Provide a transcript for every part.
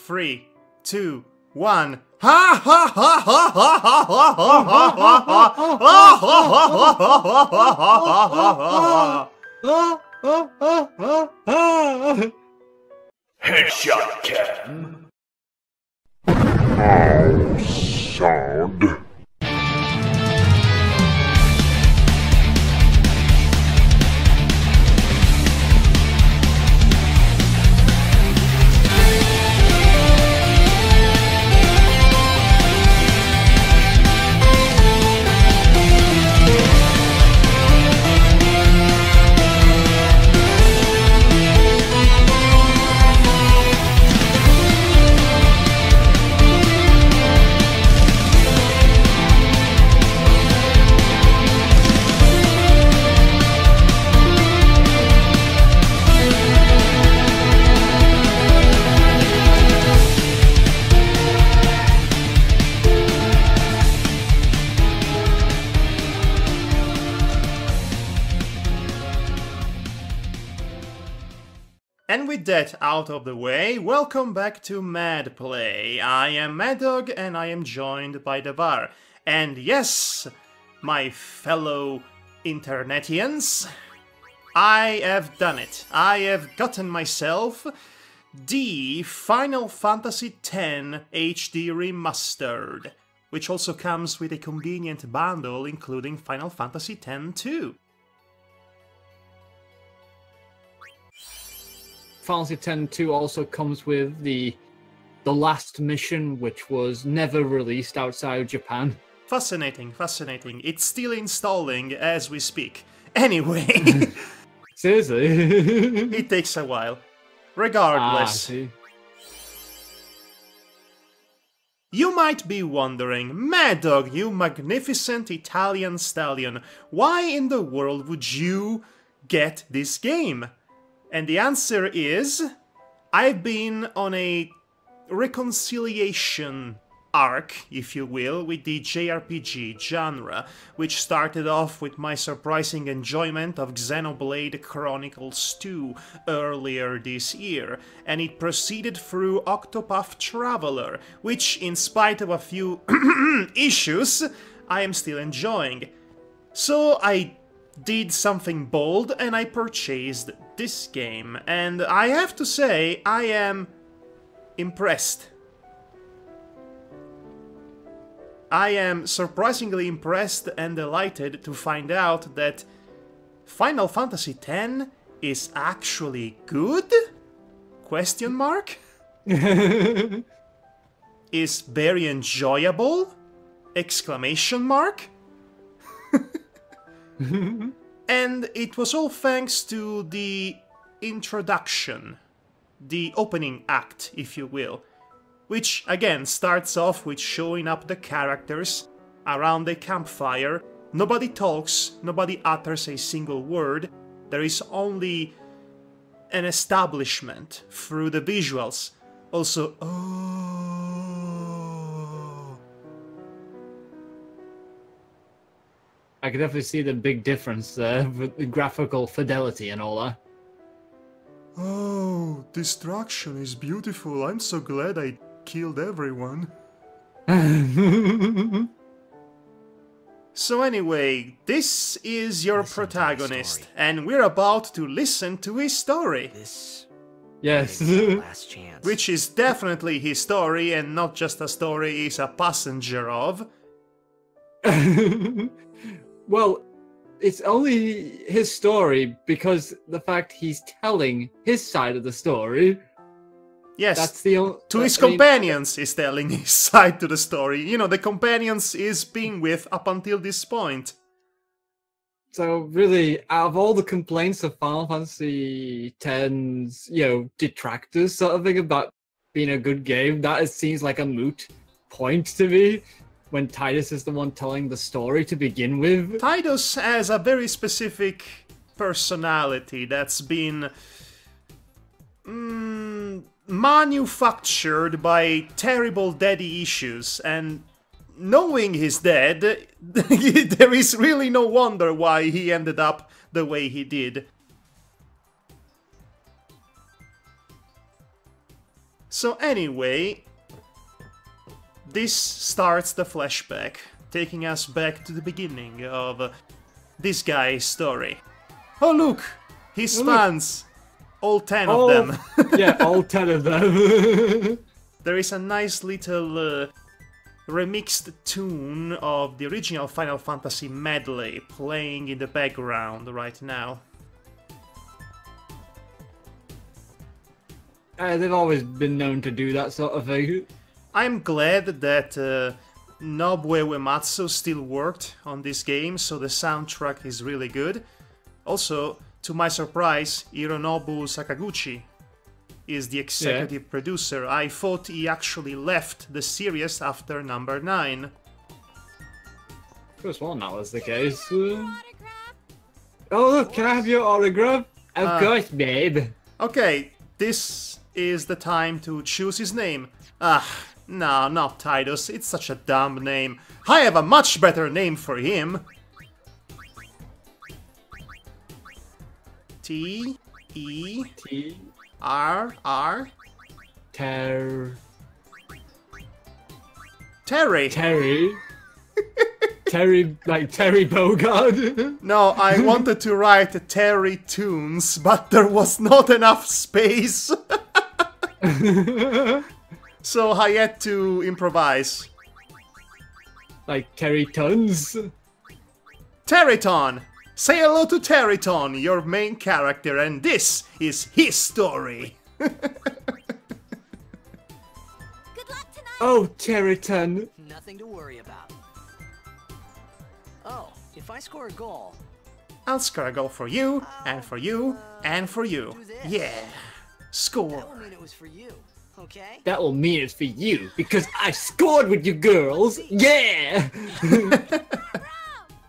3, 2, 1. Ha ha ha ha ha ha ha ha ha. Headshot cam. Sound. And with that out of the way, welcome back to MADPlay. I am Madhog and I am joined by Devar. And yes, my fellow internetians, I have done it. I have gotten myself the Final Fantasy X HD Remastered, which also comes with a convenient bundle including Final Fantasy X-2. Final Fantasy X-2 also comes with the last mission, which was never released outside of Japan. Fascinating, fascinating. It's still installing as we speak. Anyway. Seriously? It takes a while. Regardless. You might be wondering, Madhog, you magnificent Italian stallion, why in the world would you get this game? And the answer is, I've been on a reconciliation arc, if you will, with the JRPG genre, which started off with my surprising enjoyment of Xenoblade Chronicles 2 earlier this year, and it proceeded through Octopath Traveler, which, in spite of a few issues, I am still enjoying. So I did something bold and I purchased this game, and I have to say I am impressed. I am surprisingly impressed and delighted to find out that Final Fantasy X is actually good? Question mark? Is very enjoyable? Exclamation mark? And it was all thanks to the introduction, the opening act, if you will, which again starts off with showing up the characters around a campfire. Nobody talks, nobody utters a single word, there is only an establishment through the visuals. Also, I could definitely see the big difference there with the graphical fidelity and all that. Oh, destruction is beautiful. I'm so glad I killed everyone. So anyway, this is your protagonist, and we're about to listen to his story. Yes. Last chance. Which is definitely his story, and not just a story he's a passenger of. Well, it's only his story because the fact he's telling his side of the story. Yes, that's the to his companions he's telling his side to the story. You know, the companions he's been with up until this point. So really, out of all the complaints of Final Fantasy X's, detractors sort of thing about being a good game, that seems like a moot point to me. When Tidus is the one telling the story to begin with. Tidus has a very specific personality that's been manufactured by terrible daddy issues, and knowing he's dead, there is really no wonder why he ended up the way he did. So anyway, this starts the flashback, taking us back to the beginning of this guy's story. Oh look! He spans! All 10 of them. Yeah, all 10 of them. There is a nice little remixed tune of the original Final Fantasy Medley playing in the background right now. They've always been known to do that sort of thing. I'm glad that Nobuo Uematsu still worked on this game, so the soundtrack is really good. Also, to my surprise, Hironobu Sakaguchi is the executive producer. I thought he actually left the series after number 9. First one, that was the case. Oh look, can I have your autograph? Of course, babe. Okay, this is the time to choose his name. No, not Tidus, it's such a dumb name. I have a much better name for him. T-E-R-R Terry. Terry, like Terry Bogard. No, I wanted to write Terry Tunes, but there was not enough space. So I had to improvise. Like Terry Tons. Terryton! Say hello to Terryton, your main character, and this is his story. Good luck tonight. Oh, Terryton. Nothing to worry about. Oh, if I score a goal... I'll score a goal for you, and for you, and for you. do this. Yeah. Score. That will mean it was for you, okay? That will mean it's for you, because I scored with you girls. Yeah!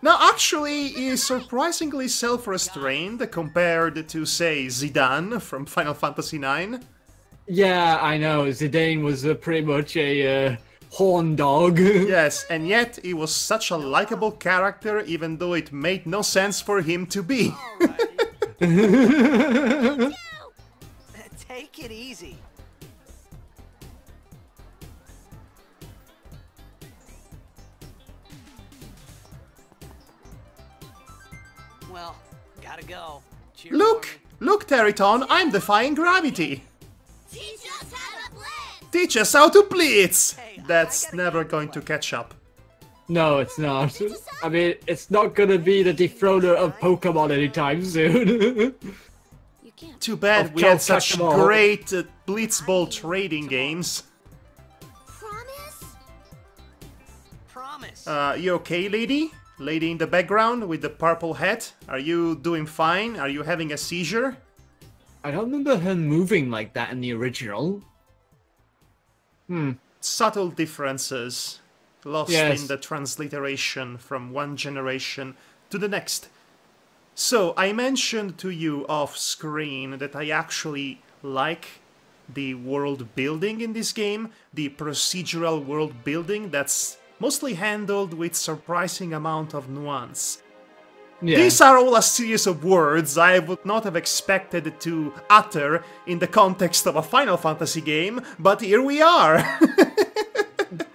Now, actually, he's surprisingly self-restrained compared to, say, Zidane from Final Fantasy IX. Yeah, I know. Zidane was pretty much a horn dog. Yes, and yet he was such a likable character, even though it made no sense for him to be. Take it easy. Well, gotta go. Cheers Look! for me. Look, Terryton, I'm defying gravity! Teach us how to blitz. Teach us how to blitz! Hey, That's I gotta never go going to anyway. catch up. No, it's not. I mean, it's not gonna be the dethroner of Pokemon anytime soon. You can't. Too bad Of we had Cal such Tactimal. great Blitzball trading games. Promise? Promise. You okay, lady? Lady in the background with the purple hat? Are you doing fine? Are you having a seizure? I don't remember her moving like that in the original. Subtle differences lost Yes. in the transliteration from one generation to the next. So, I mentioned to you off screen that I actually like the world building in this game, the procedural world building that's mostly handled with surprising amount of nuance. Yeah. These are all a series of words I would not have expected to utter in the context of a Final Fantasy game, but here we are!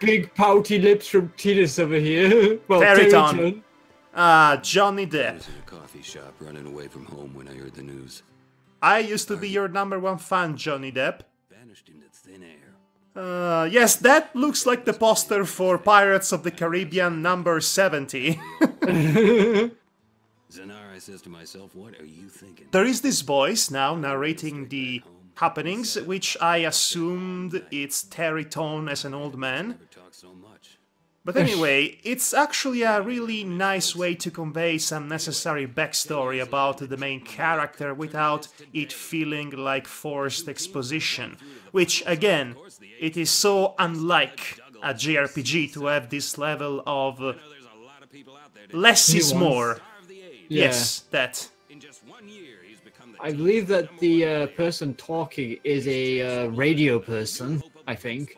Big pouty lips from Tidus over here. Well, Terryton. Johnny Depp. I was in a coffee shop running away from home when I heard the news. I used to be your #1 fan, Johnny Depp. Vanished into thin air. Yes, that looks like the poster for Pirates of the Caribbean number 70. Zanara says to myself, what are you thinking? There is this voice now narrating the happenings, which I assumed it's Terryton as an old man. Never talk so much. But anyway, it's actually a really nice way to convey some necessary backstory about the main character without it feeling like forced exposition. Which, again, it is so unlike a JRPG to have this level of There's a lot of people out there less is Nuance. more. starve the age. Yeah. Yes, that. In just 1 year, he's become the I believe that the person talking is a radio person, I think.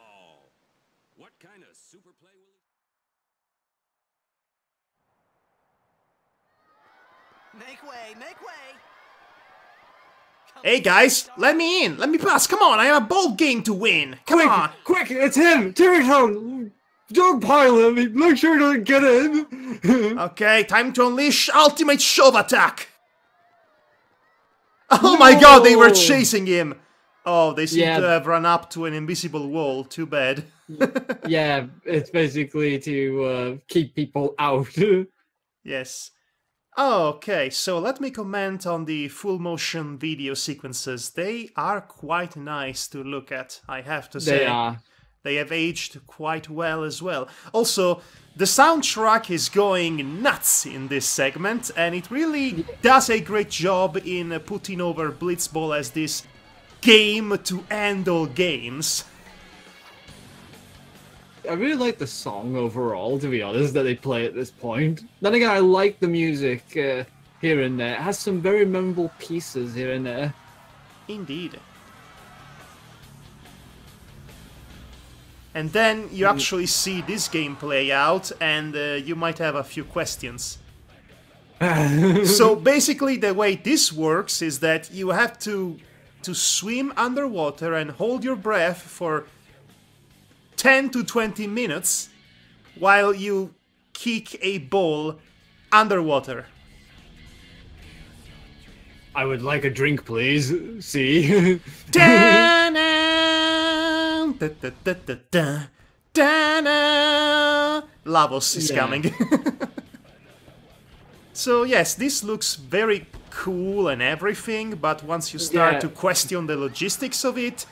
What kind of super play will he... Make way, make way! Hey guys, let me in. Let me pass. Come on, I have a bold game to win. Come on. Quick, it's him! Terrytone! Don't pile him! Make sure he doesn't get in! Okay, time to unleash ultimate shove attack. Oh my god, they were chasing him. Oh, they seem to have run up to an invisible wall. Too bad. Yeah, it's basically to keep people out. Yes. Okay, so let me comment on the full motion video sequences. They are quite nice to look at, I have to say. They are. They have aged quite well as well. Also, the soundtrack is going nuts in this segment, and it really does a great job in putting over Blitzball as this game to end all games. I really like the song overall, to be honest, that they play at this point. Then again, I like the music here and there. It has some very memorable pieces here and there. Indeed. And then you actually see this game play out, and you might have a few questions. So basically the way this works is that you have to swim underwater and hold your breath for 10 to 20 minutes while you kick a ball underwater. I would like a drink, please. See? Lavos is coming. So yes, this looks very cool and everything, but once you start to question the logistics of it,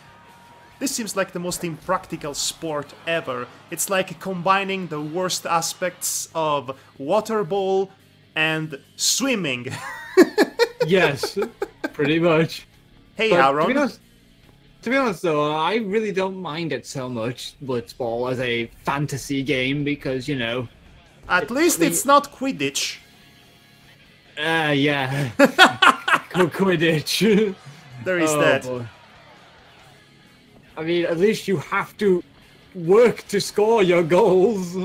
this seems like the most impractical sport ever. It's like combining the worst aspects of water ball and swimming. Yes, pretty much. Hey, Aaron. To be honest, though, I really don't mind it so much, Blitzball, as a fantasy game, because, you know... At least it's not Quidditch. Yeah. Quidditch. There is that. Boy. I mean, at least you have to work to score your goals.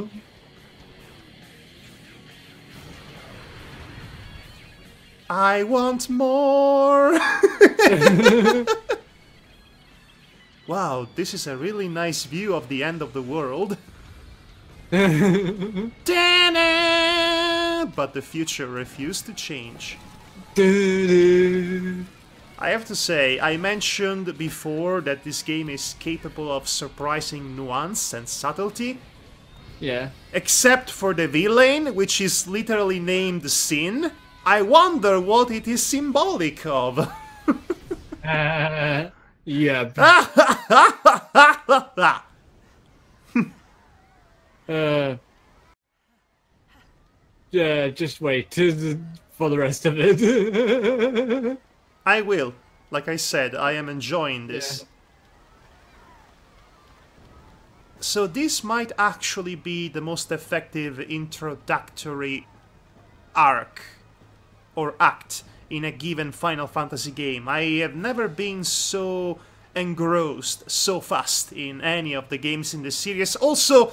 I want more! Wow, this is a really nice view of the end of the world. But the future refused to change. I have to say, I mentioned before that this game is capable of surprising nuance and subtlety. Yeah. Except for the villain, which is literally named Sin. I wonder what it is symbolic of. Yeah. Yeah, just wait for the rest of it. I will. Like I said, I am enjoying this. Yeah. So this might actually be the most effective introductory arc or act in a given Final Fantasy game. I have never been so engrossed so fast in any of the games in the series. Also,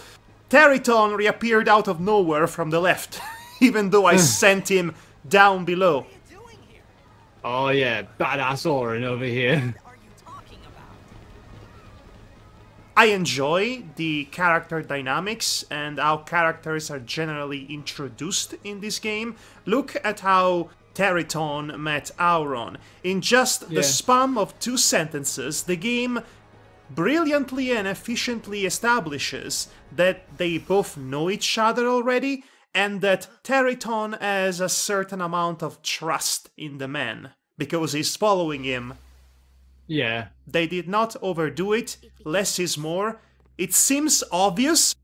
Territon reappeared out of nowhere from the left, even though I sent him down below. Oh yeah, badass Orin over here. I enjoy the character dynamics and how characters are generally introduced in this game. Look at how Territon met Auron. In just the span of 2 sentences, the game brilliantly and efficiently establishes that they both know each other already, and that Territon has a certain amount of trust in the man, because he's following him. Yeah. They did not overdo it, less is more. It seems obvious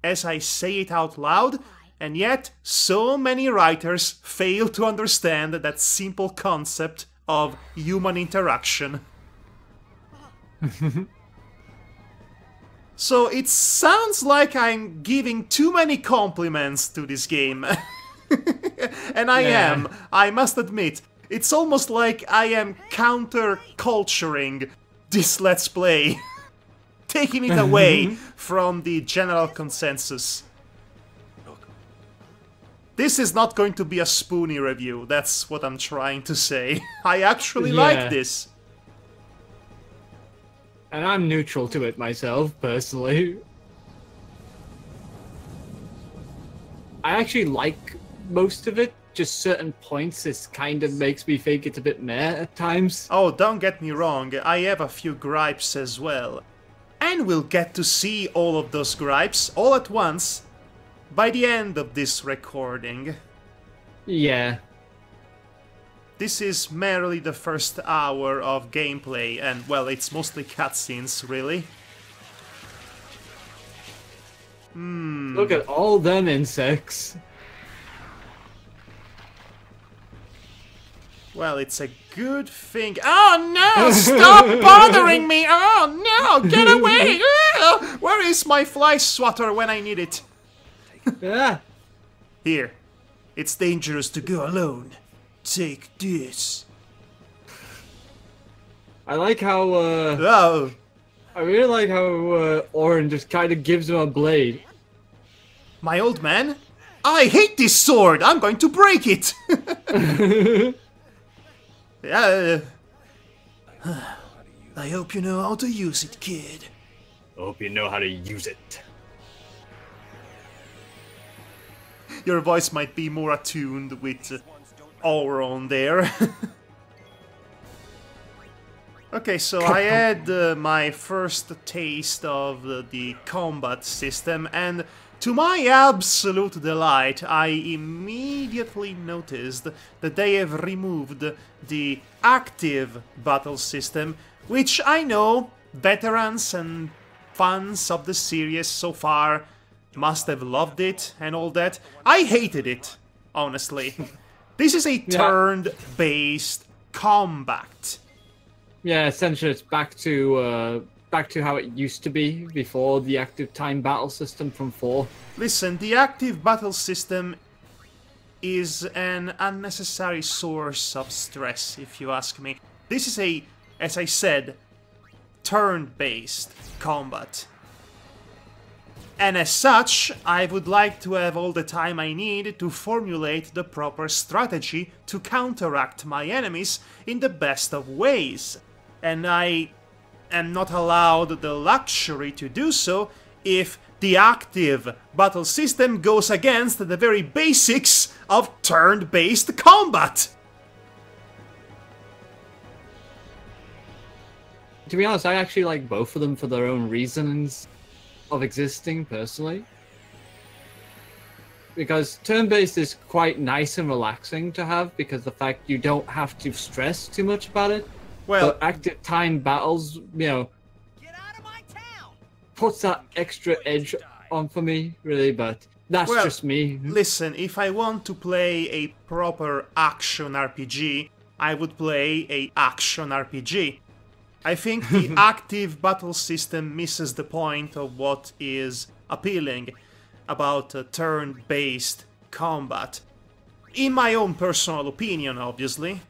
as I say it out loud, and yet so many writers fail to understand that simple concept of human interaction. So it sounds like I'm giving too many compliments to this game. And I am, I must admit. It's almost like I am counter-culturing this Let's Play. Taking it away from the general consensus. This is not going to be a spoony review, that's what I'm trying to say. I actually like this. And I'm neutral to it myself, personally. I actually like most of it, just certain points this kind of makes me think it's a bit meh at times. Oh, don't get me wrong, I have a few gripes as well. And we'll get to see all of those gripes all at once by the end of this recording. Yeah. This is merely the first hour of gameplay, and well, it's mostly cutscenes, really. Look at all them insects. Well, it's a good thing. Oh no! Stop bothering me! Oh no! Get away! Ah! Where is my fly swatter when I need it? Yeah. Here. It's dangerous to go alone. Take this. I like how, Oh! I really like how, Orin just kind of gives him a blade. My old man? I hate this sword! I'm going to break it! I hope you know how to use it, kid. I hope you know how to use it. Your voice might be more attuned with Auron there. Okay, so I had my first taste of the combat system, and to my absolute delight, I immediately noticed that they have removed the active battle system, which I know veterans and fans of the series so far must have loved it and all that. I hated it, honestly. This is a turn-based combat. Yeah, essentially it's back to how it used to be before the active time battle system from 4. Listen, the active battle system is an unnecessary source of stress, if you ask me. This is a, as I said, turn-based combat. And as such, I would like to have all the time I need to formulate the proper strategy to counteract my enemies in the best of ways. And I am not allowed the luxury to do so if the active battle system goes against the very basics of turn-based combat. To be honest, I actually like both of them for their own reasons of existing, personally. Because turn-based is quite nice and relaxing to have, because the fact you don't have to stress too much about it. Well, but active time battles, you know, Get out of my town! puts that extra edge on for me, really, but that's just me. Listen, if I want to play a proper action RPG, I would play a action RPG. I think the active battle system misses the point of what is appealing about turn-based combat. In my own personal opinion, obviously.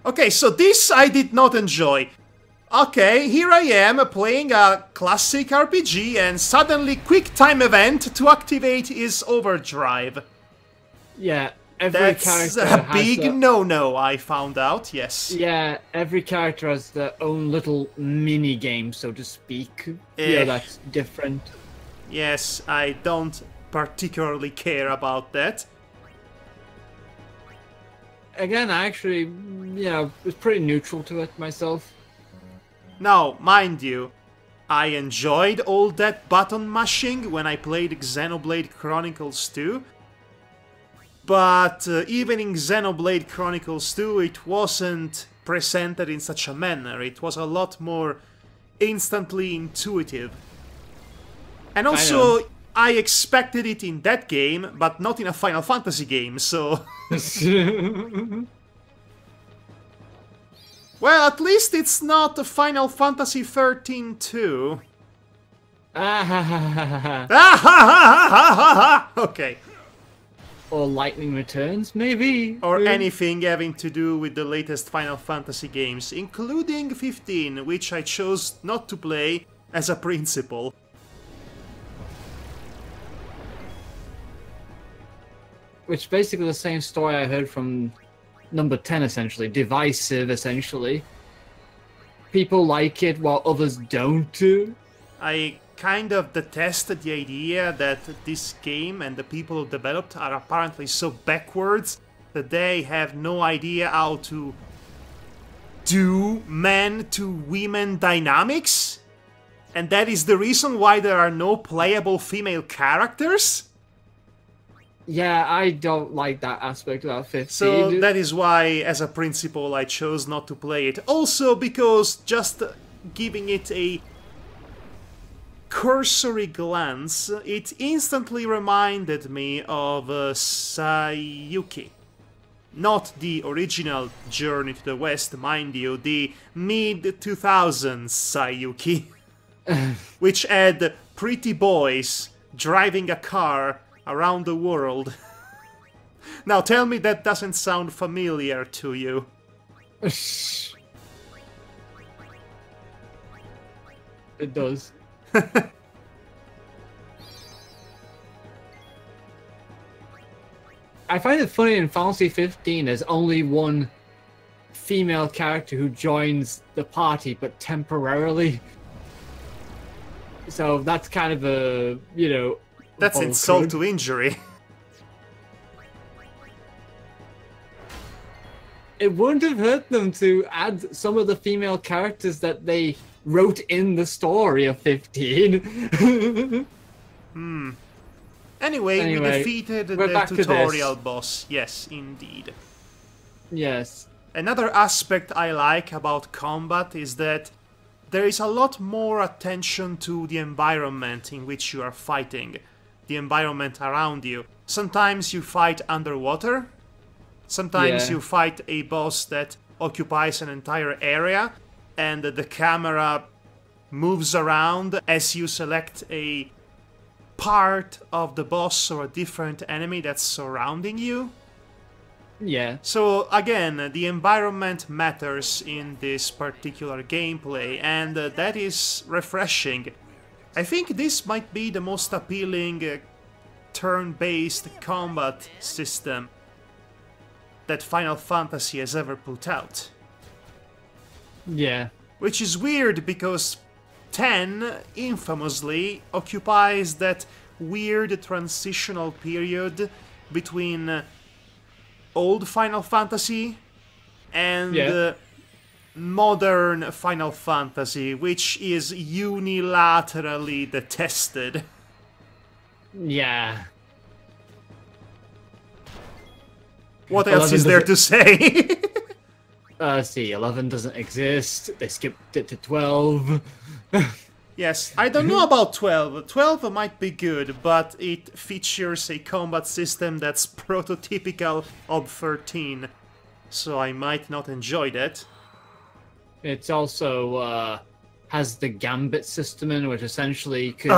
Okay, so this I did not enjoy. Okay, here I am playing a classic RPG and suddenly quick time event to activate is overdrive. Yeah, every That's character a has big no-no, I found out, yes. Yeah, every character has their own little mini game, so to speak. Yeah, that's different. Yes, I don't particularly care about that. Again, I actually, was pretty neutral to it myself. Now, mind you, I enjoyed all that button mashing when I played Xenoblade Chronicles 2. But even in Xenoblade Chronicles 2, it wasn't presented in such a manner. It was a lot more instantly intuitive. And also, I expected it in that game, but not in a Final Fantasy game, so... Well, at least it's not a Final Fantasy 13 too. Okay. Or Lightning Returns, maybe. Or anything having to do with the latest Final Fantasy games, including 15, which I chose not to play as a principle. which basically the same story I heard from number 10, essentially. Divisive, essentially. People like it while others don't. I kind of detested the idea that this game and the people who developed are apparently so backwards that they have no idea how to do men to women dynamics, and that is the reason why there are no playable female characters. Yeah, I don't like that aspect about 15. So that is why, as a principle, I chose not to play it. Also because just giving it a cursory glance, it instantly reminded me of Sayuki. Not the original Journey to the West, mind you, the mid-2000s Sayuki, which had pretty boys driving a car around the world. Now tell me that doesn't sound familiar to you. It does. I find it funny in Final Fantasy 15 there's only one female character who joins the party, but temporarily. So that's kind of a, you know... That's insult to injury. It wouldn't have hurt them to add some of the female characters that they wrote in the story of 15. Anyway, we defeated we're the back to tutorial this. boss. Yes, indeed. Yes. Another aspect I like about combat is that there is a lot more attention to the environment in which you are fighting. The environment around you. Sometimes you fight underwater. Sometimes you fight a boss that occupies an entire area, and the camera moves around as you select a part of the boss or a different enemy that's surrounding you. Yeah. So again, the environment matters in this particular gameplay, and that is refreshing. I think this might be the most appealing turn-based combat system that Final Fantasy has ever put out. Yeah. Which is weird because 10 infamously occupies that weird transitional period between old Final Fantasy and modern Final Fantasy, which is unilaterally detested. Yeah. What else is there to say? See, 11 doesn't exist. They skipped it to 12. Yes, I don't know about 12. 12 might be good, but it features a combat system that's prototypical of 13. So I might not enjoy that. It's also has the gambit system in, which essentially could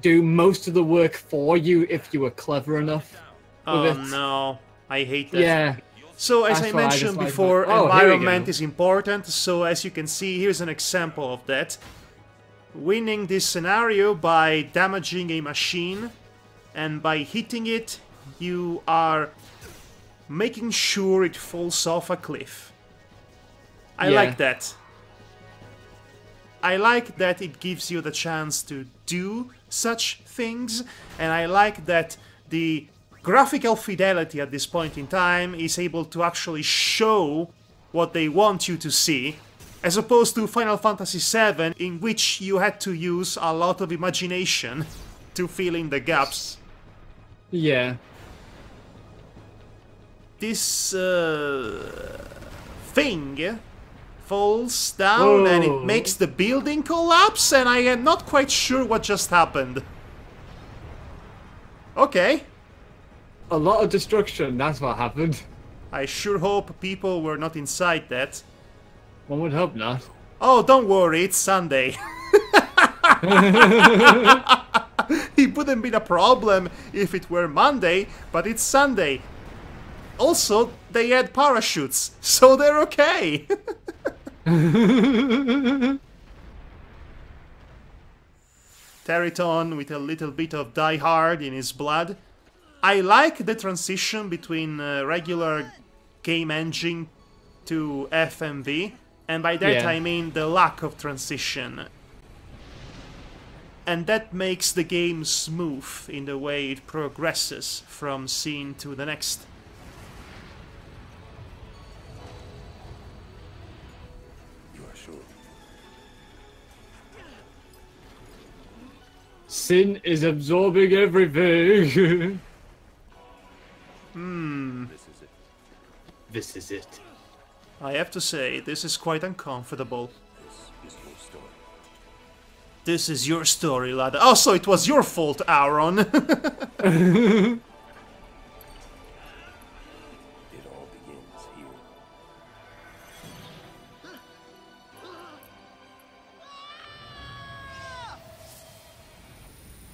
do most of the work for you if you were clever enough. Oh no, I hate that. Yeah. So as I That's why I mentioned dislike before, it. Oh, here we environment go. is important. So as you can see, here's an example of that. Winning this scenario by damaging a machine, and by hitting it, you are making sure it falls off a cliff. I like that. I like that it gives you the chance to do such things, and I like that the graphical fidelity at this point in time is able to actually show what they want you to see, as opposed to Final Fantasy VII, in which you had to use a lot of imagination to fill in the gaps. Yeah. This thing falls down and it makes the building collapse, and I am not quite sure what just happened. Okay. A lot of destruction, that's what happened. I sure hope people were not inside that. One would hope not. Oh, don't worry, it's Sunday. It wouldn't be a problem if it were Monday, but it's Sunday. Also, they had parachutes, so they're okay. Teriton with a little bit of Die Hard in his blood. I like the transition between regular game engine to FMV, and by that I mean the lack of transition. And that makes the game smooth in the way it progresses from scene to the next. You are sure? Sin is absorbing everything. This is it. This is it. I have to say, this is quite uncomfortable. This is your story. This is your story, lad. Oh, so it was your fault, Aaron. It all begins here.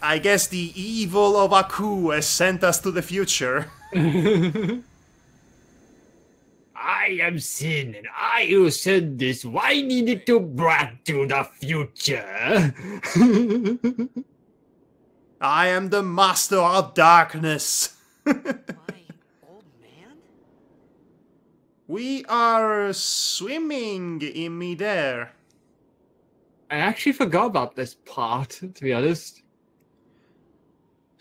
I guess the evil of Aku has sent us to the future. I am Sin, and I who said this. Why needed to brat to the future? I am the master of darkness. My old man? We are swimming in midair. I actually forgot about this part, to be honest.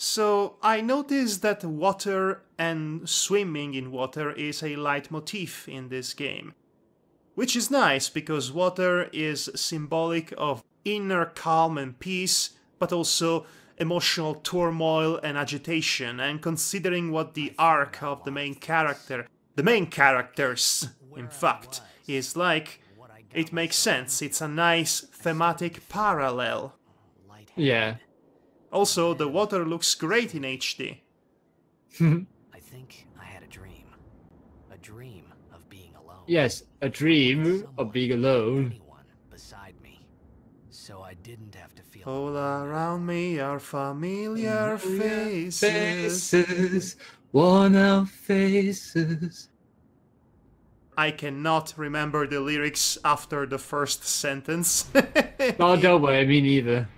So I noticed that water and swimming in water is a leitmotif in this game. Which is nice, because water is symbolic of inner calm and peace, but also emotional turmoil and agitation, and considering what the arc of the main characters, in fact, is like, it makes sense. It's a nice thematic parallel. Yeah. Also, the water looks great in HD. I think I had a dream. A dream of being alone. Yes, a dream of being alone. Anyone beside me. So I didn't have to feel All around me are familiar faces. Faces, worn out faces. I cannot remember the lyrics after the first sentence. Oh, don't worry, me neither.